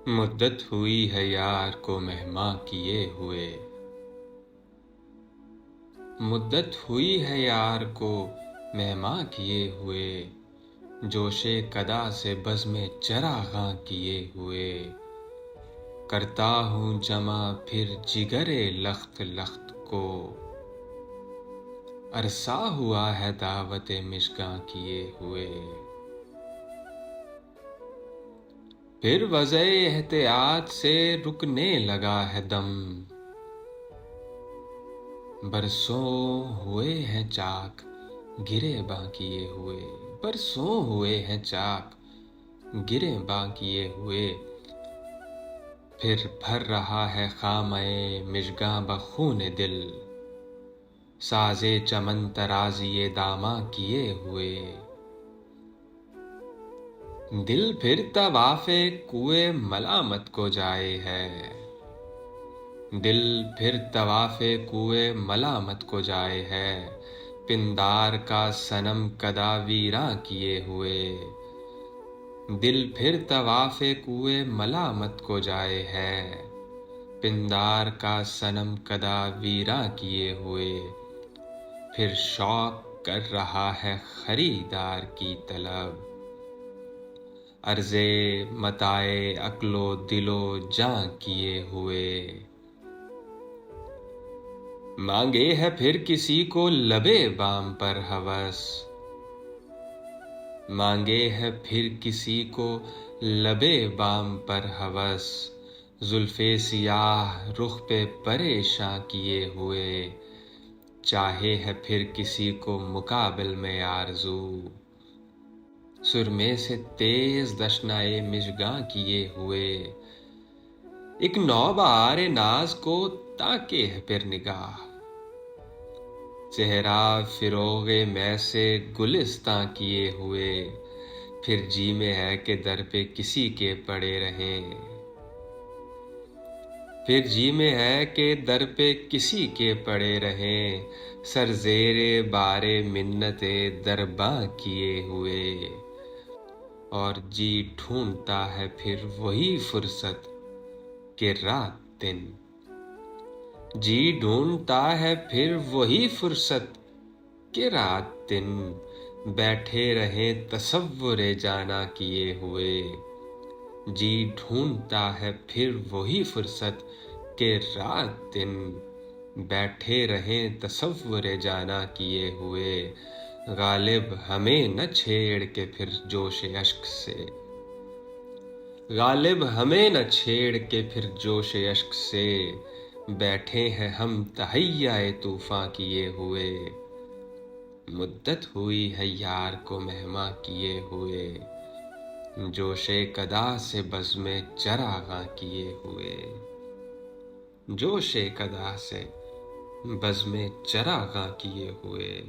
مدت ہوئی ہے یار کو مہماں کیے ہوئے، مدت ہوئی ہے یار کو مہماں کیے ہوئے، جوش قدا سے بزم چراغاں کیے ہوئے، کرتا ہوں جمع پھر جگر لخت لخت کو، عرصہ ہوا ہے دعوت مژگاں کیے ہوئے، پھر وضع احتیاط سے رکنے لگا ہے دم، برسوں ہوئے ہیں چاک گرے باں کیے ہوئے، برسوں ہوئے ہیں چاک گرے باں کیے ہوئے، پھر بھر رہا ہے خامہ مژگاں بخون دل، ساز چمن ترازی داماں کیے ہوئے، دل پھر طواف کوئے ملامت کو جائے ہے، دل پھر طواف کوئے ملامت کو جائے ہے، پندار کا صنم کدا ویراں کیے ہوئے، دل پھر طواف کوئے ملامت کو جائے ہے، پندار کا صنم کدا ویراں کیے ہوئے، پھر شوق کر رہا ہے خریدار کی طلب، عرض متاع عقل و دل و جاں کیے ہوئے، مانگے ہے پھر کسی کو لبے بام پر ہوس، مانگے ہے پھر کسی کو لبے بام پر ہوس، زلف سیاہ رخ پہ پریشاں کیے ہوئے، چاہے ہے پھر کسی کو مقابل میں آرزو، سرمے سے تیز دشنائے مژگاں کیے ہوئے، ایک نوبہار ناز کو تاکے ہے پھر نگاہ، چہرہ فروغ میں سے گلستاں کیے ہوئے، پھر جی میں ہے کہ در پہ کسی کے پڑے رہیں، پھر جی میں ہے کہ در پہ کسی کے پڑے رہیں، سر زیر بار منت درباں کیے ہوئے، اور جی ڈھونڈتا ہے پھر وہی فرصت کہ رات دن، جی ڈھونڈتا ہے پھر وہی فرصت کہ رات دن، بیٹھے رہیں تصور جانا کیے ہوئے، جی ڈھونڈتا ہے پھر وہی فرصت کہ رات دن، بیٹھے رہیں تصور جانا کیے ہوئے، غالب ہمیں نہ چھیڑ کے پھر جوش اشک سے، غالب ہمیں نہ چھیڑ کے پھر جوش اشک سے، بیٹھے ہیں ہم تہیہ طوفاں کیے ہوئے، مدت ہوئی ہے یار کو مہماں کیے ہوئے، جوش قدا سے بزم چراغاں کیے ہوئے، جوش قدا سے بزم چراغاں کیے ہوئے۔